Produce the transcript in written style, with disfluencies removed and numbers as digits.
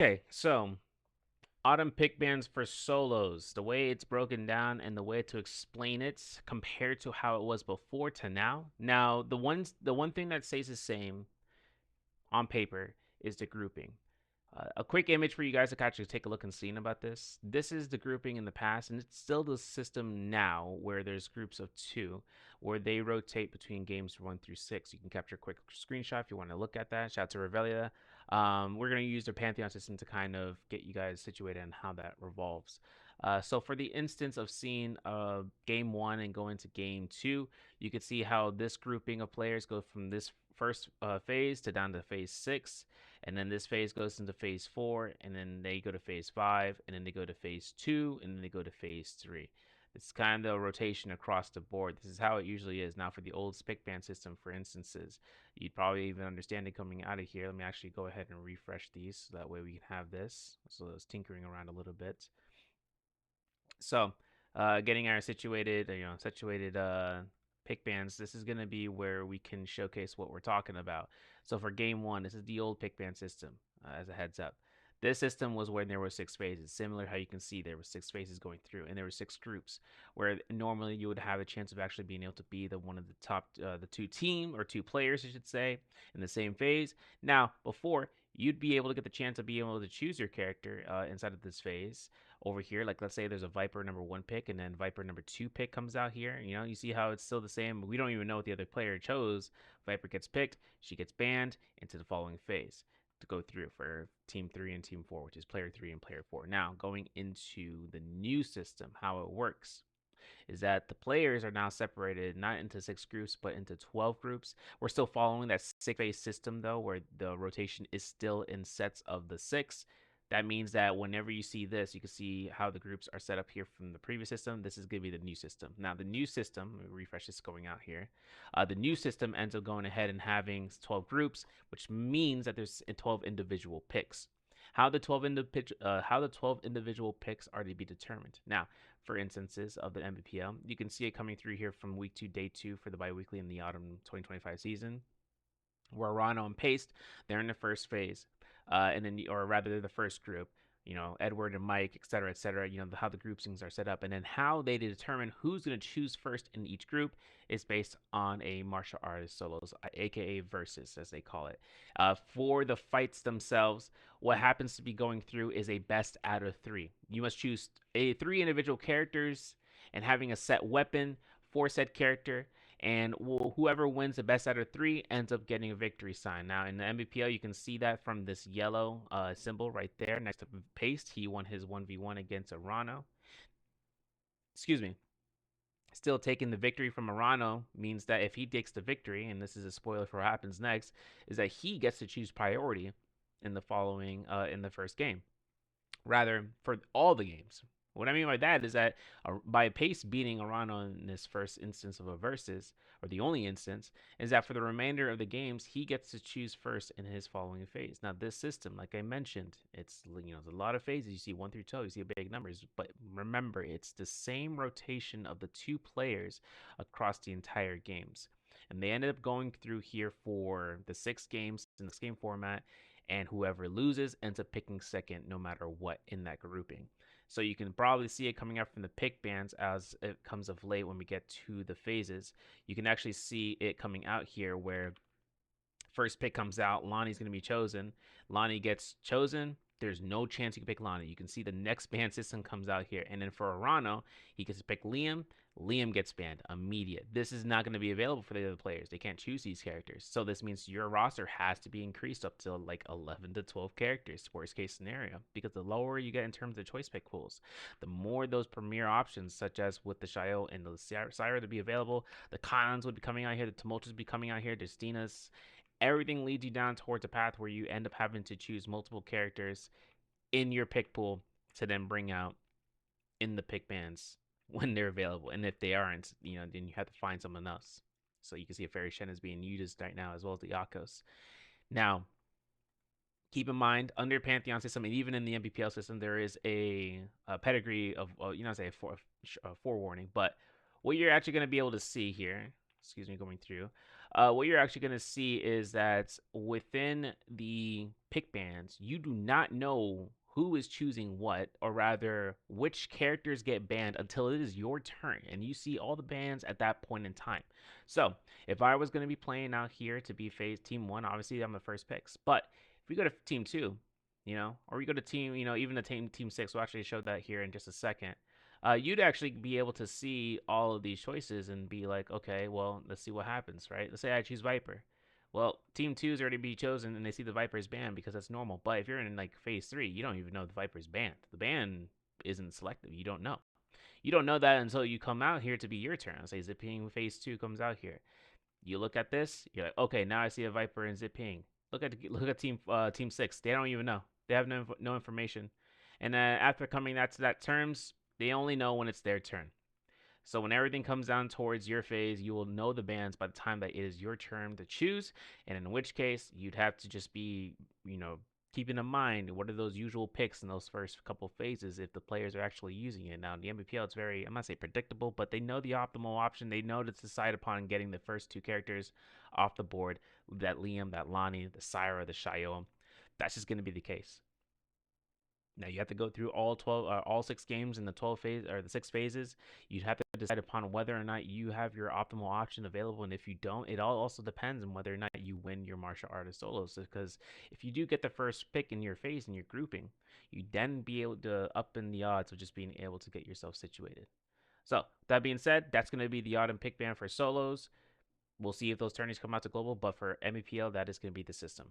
Okay, so autumn pick bands for solos, the way it's broken down and the way to explain it compared to how it was before to now. Now, the one thing that stays the same on paper is the grouping. A quick image for you guys to actually take a look and see about this. This is the grouping in the past, and it's still the system now where there's groups of two, where they rotate between games 1 through 6. You can capture a quick screenshot if you want to look at that. Shout out to Revelia. We're going to use the Pantheon system to kind of get you guys situated on how that revolves. So for the instance of seeing game one and going to game two, you can see how this grouping of players go from this first phase to down to phase 6, and then this phase goes into phase 4, and then they go to phase 5, and then they go to phase 2, and then they go to phase 3. It's kind of a rotation across the board. This is how it usually is. Now, for the old spick band system, for instances, you'd probably even understand it coming out of here. Let me actually go ahead and refresh these so that way we can have this. So it's tinkering around a little bit. So, getting our situated pick bands, this is going to be where we can showcase what we're talking about. So for game one, this is the old pick band system, as a heads up. This system was when there were 6 phases, similar how you can see there were 6 phases going through, and there were 6 groups, where normally you would have a chance of actually being able to be the one of the top, the two team or two players, I should say, in the same phase. Now, before you'd be able to get the chance of being able to choose your character inside of this phase over here. Like, let's say there's a Viper #1 pick, and then Viper #2 pick comes out here. You see how it's still the same. We don't even know what the other player chose. Viper gets picked, she gets banned into the following phase to go through for team 3 and team 4, which is player 3 and player 4. Now, going into the new system, how it works is that the players are now separated not into 6 groups but into 12 groups. We're still following that 6 phase system though, where the rotation is still in sets of the 6. That means that whenever you see this, you can see how the groups are set up here from the previous system. This is going to be the new system. Now, the new system, let me refresh this going out here. The new system ends up going ahead and having 12 groups, which means that there's 12 individual picks. How the 12 individual picks are to be determined. Now, for instances of the NBPL, you can see it coming through here from week 2, day 2 for the biweekly in the autumn 2025 season, where Rano and Paste, they're in the first phase, and then, or rather, they're the first group. Edward and Mike, et cetera. How the groupings are set up, and then how they determine who's going to choose first in each group is based on a martial artist solos, aka versus, as they call it. For the fights themselves, what happens to be going through is a best out of 3. You must choose 3 individual characters and having a set weapon for said character, and whoever wins the best out of 3 ends up getting a victory sign. Now, in the NBPL, you can see that from this yellow symbol right there next to Paste. He won his 1v1 against Arano. Excuse me. Still taking the victory from Arano means that if he takes the victory, and this is a spoiler for what happens next, is that he gets to choose priority in in the first game, rather for all the games. What I mean by that is that by Pace beating Arano in this first instance of a versus, or the only instance, is that for the remainder of the games, he gets to choose first in his following phase. Now, this system, like I mentioned, it's a lot of phases. You see 1 through 12, you see big numbers, but remember, it's the same rotation of the 2 players across the entire games. And they ended up going through here for the 6 games in this game format, and whoever loses ends up picking second no matter what in that grouping. So you can probably see it coming up from the pick bands as it comes of late when we get to the phases. You can actually see it coming out here where first pick comes out, Lonnie's going to be chosen. Lonnie gets chosen. There's no chance you can pick Lonnie. You can see the next ban system comes out here. And then for Arano, he gets to pick Liam. Liam gets banned immediate. This is not going to be available for the other players. They can't choose these characters. So this means your roster has to be increased up to like 11 to 12 characters, worst case scenario. Because the lower you get in terms of choice pick pools, the more those premier options, such as with the Shio and the Syra to be available, the Cons would be coming out here, the Tumultus would be coming out here, the Stinas, everything leads you down towards a path where you end up having to choose multiple characters in your pick pool to then bring out in the pick bands when they're available. And if they aren't, then you have to find someone else. So you can see if Fairy Shen is being used right now, as well as the Yakos. Now, keep in mind, under Pantheon system, and even in the NBPL system, there is a pedigree of, say a forewarning. But what you're actually going to be able to see here, excuse me, going through, what you're actually going to see is that within the pick bands, you do not know who is choosing what, or rather, which characters get banned until it is your turn, and you see all the bans at that point in time. So, if I was going to be playing out here to be phase team one, obviously I'm the first picks. But if we go to team two, or we go to team, even the team six, we'll actually show that here in just a second. You'd actually be able to see all of these choices and be like, okay, well, let's see what happens, right? Let's say I choose Viper. Well, team two's already be chosen and they see the Viper's banned because that's normal. But if you're in like phase three, you don't even know the Viper's banned. The ban isn't selective. You don't know. You don't know that until you come out here to be your turn. Say Zipping phase two comes out here. You look at this, you're like, okay, now I see a Viper and Zipping. Look at team six. They don't even know. They have no information. And then after coming to that terms, they only know when it's their turn. So when everything comes down towards your phase, you will know the bans by the time that it is your turn to choose. And in which case, you'd have to just be, keeping in mind what are those usual picks in those first couple phases if the players are actually using it. Now in the NBPL, it's very, I'm not say predictable, but they know the optimal option. They know to decide upon getting the first two characters off the board. That Liam, that Lonnie, the Syra, the Shio. That's just going to be the case. Now you have to go through all 6 games in the 12 phase or the 6 phases. You have to decide upon whether or not you have your optimal option available, and if you don't, it all also depends on whether or not you win your martial artist solos. Because if you do get the first pick in your phase in your grouping, you then be able to up in the odds of just being able to get yourself situated. So that being said, that's going to be the autumn pick ban for solos. We'll see if those tourneys come out to global, but for NBPL, that is going to be the system.